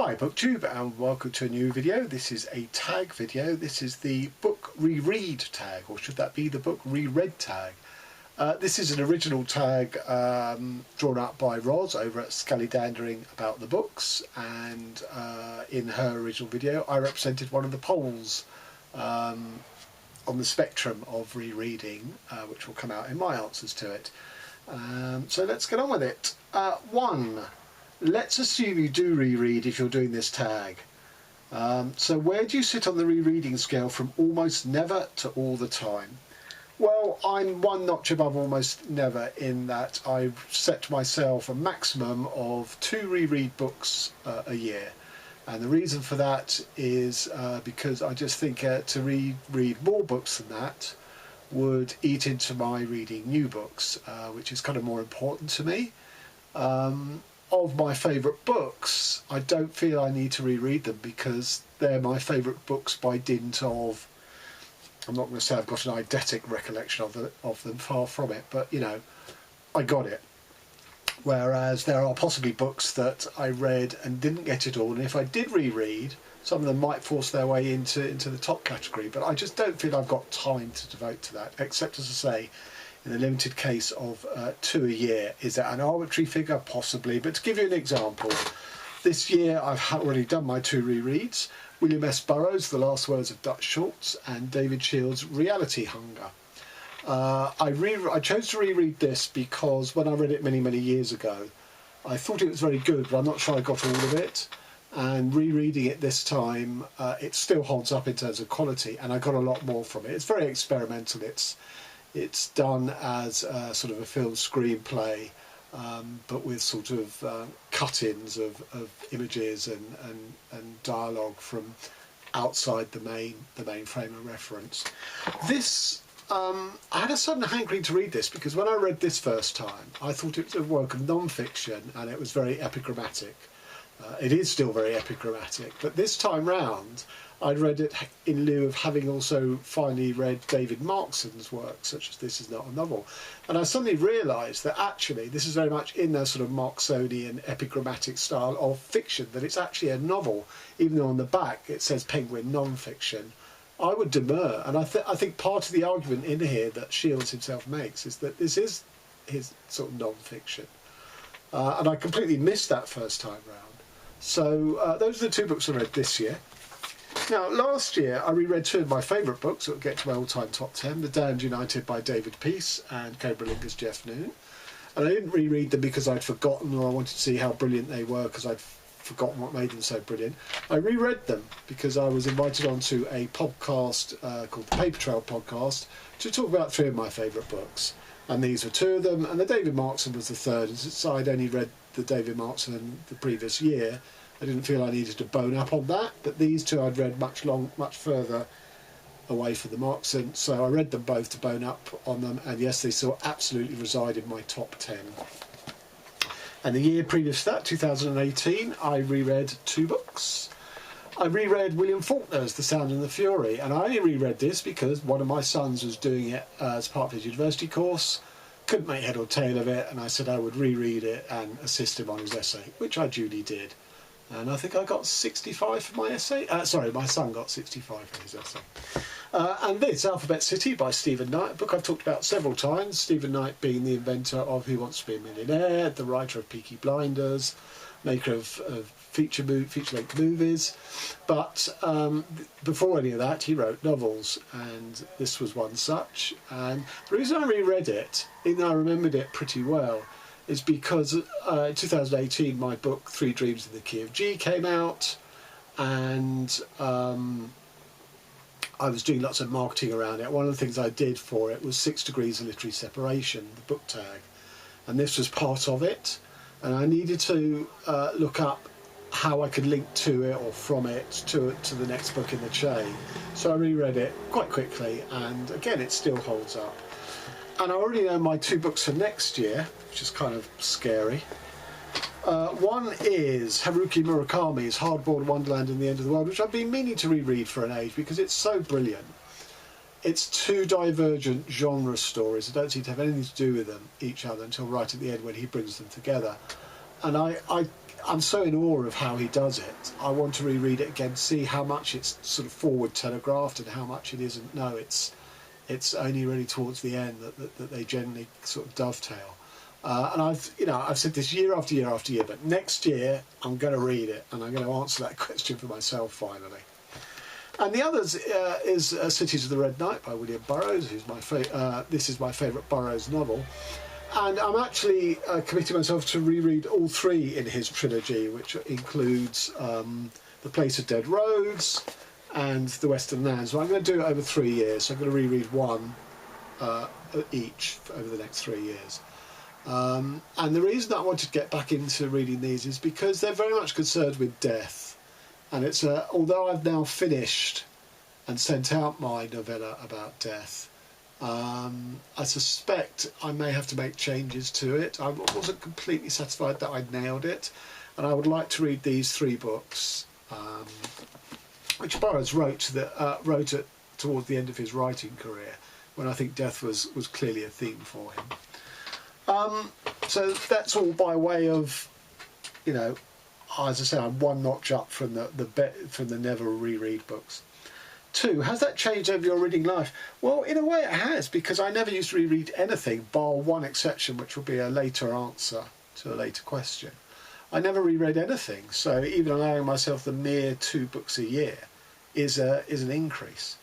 Hi BookTube, and welcome to a new video. This is a tag video. This is the Book Reread Tag, or should that be the Book Reread Tag? This is an original tag drawn up by Roz over at Scallydandering About the Books, and in her original video I represented one of the poles on the spectrum of rereading, which will come out in my answers to it. So let's get on with it. 1. Let's assume you do reread if you're doing this tag. So where do you sit on the rereading scale from almost never to all the time? Well, I'm one notch above almost never in that I've set myself a maximum of 2 reread books a year. And the reason for that is because I just think to reread more books than that would eat into my reading new books, which is kind of more important to me. Of my favourite books, I don't feel I need to reread them because they're my favourite books by dint of, I'm not going to say I've got an eidetic recollection of them, far from it, but you know, I got it. Whereas there are possibly books that I read and didn't get it all, and if I did reread, some of them might force their way into the top category, but I just don't feel I've got time to devote to that, except, as I say, in the limited case of 2 a year. Is that an arbitrary figure? Possibly, but to give you an example, this year I've already done my 2 rereads: William S. Burroughs' The Last Words of Dutch Schultz and David Shields' Reality Hunger. I chose to reread this because when I read it many years ago, I thought it was very good, but I'm not sure I got all of it. And rereading it this time, it still holds up in terms of quality, and I got a lot more from it. It's very experimental. It's done as a sort of a film screenplay, but with sort of cut-ins of images and dialogue from outside the main frame of reference. This I had a sudden hankering to read this because when I read this first time, I thought it was a work of non-fiction and it was very epigrammatic. It is still very epigrammatic, but this time round I'd read it in lieu of having also finally read David Markson's work, such as This Is Not a Novel. And I suddenly realised that actually this is very much in their sort of Marksonian epigrammatic style of fiction, that it's actually a novel, even though on the back it says Penguin non-fiction. I would demur, and I think part of the argument in here that Shields himself makes is that this is his sort of non-fiction. And I completely missed that first time round. So those are the 2 books I read this year. Now, last year I reread 2 of my favourite books that will get to my all-time top 10, The Damned United by David Peace and Cobra Linger's Jeff Noon. And I didn't reread them because I'd forgotten, or I wanted to see how brilliant they were because I'd forgotten what made them so brilliant. I reread them because I was invited onto a podcast called the Paper Trail Podcast to talk about 3 of my favourite books. And these were 2 of them, and the David Markson was the 3rd. And since I'd only read the David Markson the previous year, I didn't feel I needed to bone up on that, but these 2 I'd read much further away from the Markson, so I read them both to bone up on them, and yes, they still absolutely reside in my top 10. And the year previous to that, 2018, I reread 2 books. I reread William Faulkner's The Sound and the Fury, and I only reread this because one of my sons was doing it as part of his university course, couldn't make head or tail of it, and I said I would reread it and assist him on his essay, which I duly did. And I think I got 65 for my essay. Sorry, my son got 65 for his essay. And this, Alphabet City by Stephen Knight, a book I've talked about several times. Stephen Knight being the inventor of Who Wants to Be a Millionaire, the writer of Peaky Blinders, maker of feature-length movies. But before any of that, he wrote novels, and this was one such. And the reason I reread it, even though I remembered it pretty well, is because in 2018 my book 3 Dreams in the Key of G came out, and I was doing lots of marketing around it. One of the things I did for it was 6 Degrees of Literary Separation, the book tag, and this was part of it, and I needed to look up how I could link to it or from it to the next book in the chain. So I reread it quite quickly, and again it still holds up. And I already know my 2 books for next year, which is kind of scary. One is Haruki Murakami's Hardboiled Wonderland and the End of the World, which I've been meaning to reread for an age because it's so brilliant. It's 2 divergent genre stories that don't seem to have anything to do with each other until right at the end when he brings them together. And I I'm so in awe of how he does it. I want to reread it again, see how much it's sort of forward telegraphed and how much it isn't. No, it's only really towards the end that they generally sort of dovetail. And I've said this year after year after year, but next year I'm going to read it and I'm going to answer that question for myself finally. And the others is Cities of the Red Knight by William Burroughs, who's this is my favourite Burroughs novel. And I'm actually committing myself to reread all three in his trilogy, which includes The Place of Dead Roads and The Western Lands. So I'm going to do it over 3 years. So I'm going to reread one each over the next 3 years. And the reason I wanted to get back into reading these is because they're very much concerned with death. And it's although I've now finished and sent out my novella about death, I suspect I may have to make changes to it. I wasn't completely satisfied that I'd nailed it, and I would like to read these 3 books, which Burroughs wrote towards the end of his writing career, when I think death was clearly a theme for him. So that's all by way of, as I say, I'm one notch up from the never reread books. 2, has that changed over your reading life? Well, in a way it has, because I never used to reread anything, bar one exception, which will be a later answer to a later question. I never reread anything, so even allowing myself the mere 2 books a year is an increase.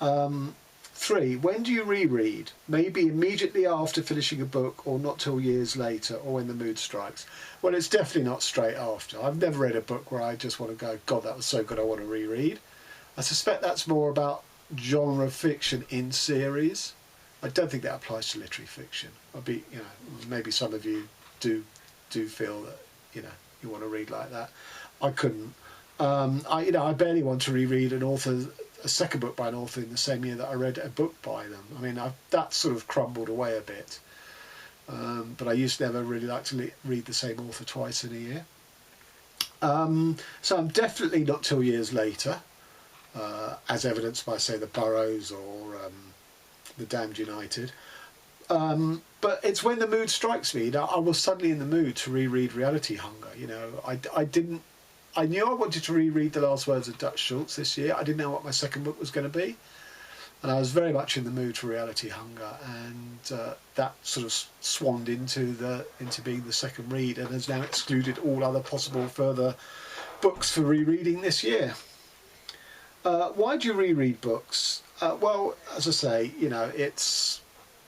3, when do you reread? Maybe immediately after finishing a book, or not till years later, or when the mood strikes. Well, it's definitely not straight after. I've never read a book where I just want to go, God, that was so good, I want to reread. I suspect that's more about genre fiction in series. I don't think that applies to literary fiction. Maybe some of you do feel that you want to read like that. I couldn't. I barely want to reread a second book by an author in the same year that I read a book by them. That sort of crumbled away a bit. But I used to never really like to read the same author twice in a year. So I'm definitely not till years later. As evidenced by, say, the Burroughs or the Damned United. But it's when the mood strikes me. I was suddenly in the mood to reread Reality Hunger. I knew I wanted to reread The Last Words of Dutch Schultz this year. I didn't know what my second book was going to be. And I was very much in the mood for Reality Hunger. And that sort of swanned into being the second read and has now excluded all other possible further books for rereading this year. Why do you reread books? Well, as I say, it's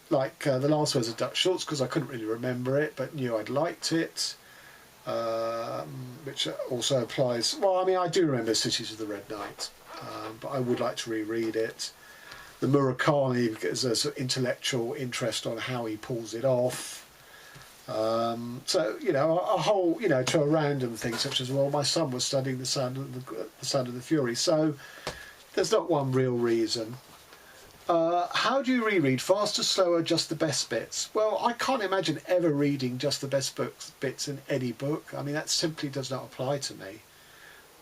like The Last Words of Dutch Schultz, because I couldn't really remember it, but knew I'd liked it, which also applies. Well, I do remember Cities of the Red Knight, but I would like to reread it. The Murakami, because there's an intellectual interest on how he pulls it off. So a whole to a random thing such as, well, my son was studying the Sound of the Fury, so there's not one real reason. How do you reread? Faster, slower, just the best bits? Well, I can't imagine ever reading just the best bits in any book. That simply does not apply to me.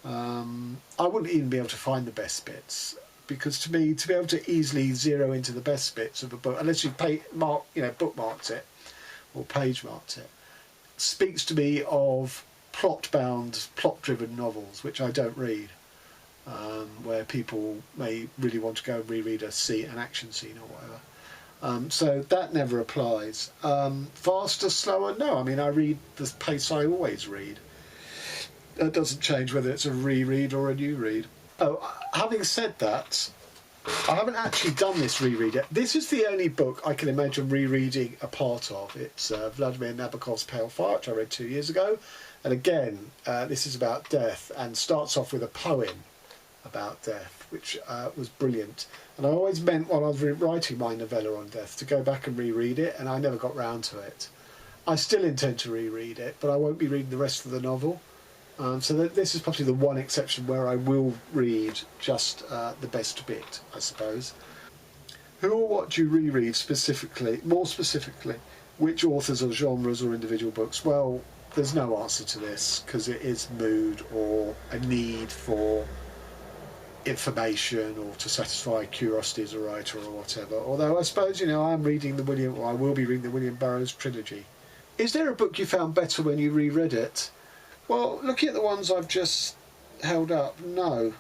I wouldn't even be able to find the best bits, because to me, to be able to easily zero into the best bits of a book, unless you bookmarked it or page marked it, speaks to me of plot-bound, plot-driven novels, which I don't read, where people may really want to go and reread an action scene or whatever. So that never applies. Faster, slower? No, I read the pace I always read. That doesn't change whether it's a reread or a new read. Oh, having said that, I haven't actually done this reread yet. This is the only book I can imagine rereading a part of. It's Vladimir Nabokov's Pale Fire, which I read 2 years ago. And again, this is about death and starts off with a poem about death, which was brilliant. And I always meant, while I was writing my novella on death, to go back and reread it, and I never got round to it. I still intend to reread it, but I won't be reading the rest of the novel. So this is probably the one exception where I will read just the best bit, I suppose. Who or what do you reread specifically? More specifically, which authors or genres or individual books? Well, there's no answer to this, because it is mood or a need for information or to satisfy curiosity as a writer or whatever. Although I suppose, I am reading I will be reading the William Burroughs trilogy. Is there a book you found better when you reread it? Well, looking at the ones I've just held up, no,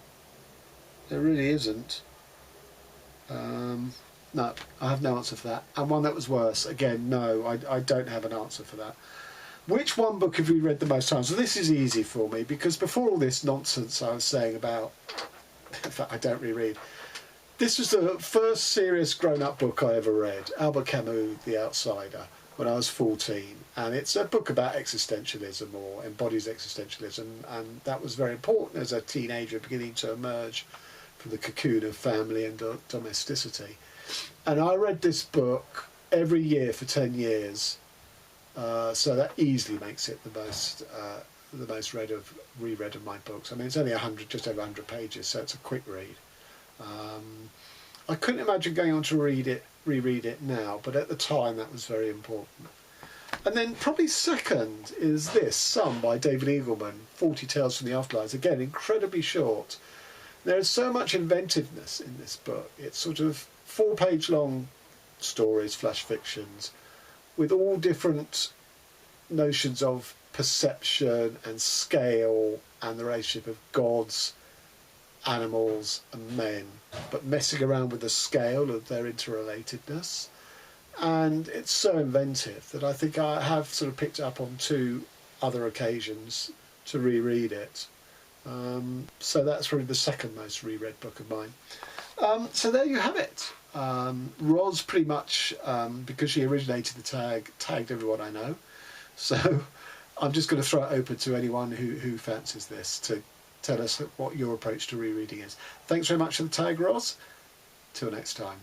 there really isn't. No, I have no answer for that. And one that was worse, again, no, I don't have an answer for that. Which one book have you read the most times? So this is easy for me, because before all this nonsense I was saying about, in fact, I don't reread, this was the first serious grown-up book I ever read, Albert Camus' The Outsider, when I was 14. And it's a book about existentialism, or embodies existentialism, and that was very important as a teenager beginning to emerge from the cocoon of family and domesticity. And I read this book every year for 10 years, so that easily makes it the most reread of my books. I mean, it's only just over 100 pages, so it's a quick read. I couldn't imagine going on to reread it now, but at the time that was very important. And then probably second is this, Some by David Eagleman, 40 Tales from the Afterlife. Again, incredibly short. There is so much inventiveness in this book. It's sort of 4-page long stories, flash fictions, with all different notions of perception and scale and the relationship of gods, animals and men, but messing around with the scale of their interrelatedness. And it's so inventive that I think I have sort of picked it up on 2 other occasions to reread it. So that's probably the second most reread book of mine. So there you have it. Roz pretty much, because she originated the tag, tagged everyone I know. So I'm just going to throw it open to anyone who fancies this to tell us what your approach to rereading is. Thanks very much for the tag, Roz. Till next time.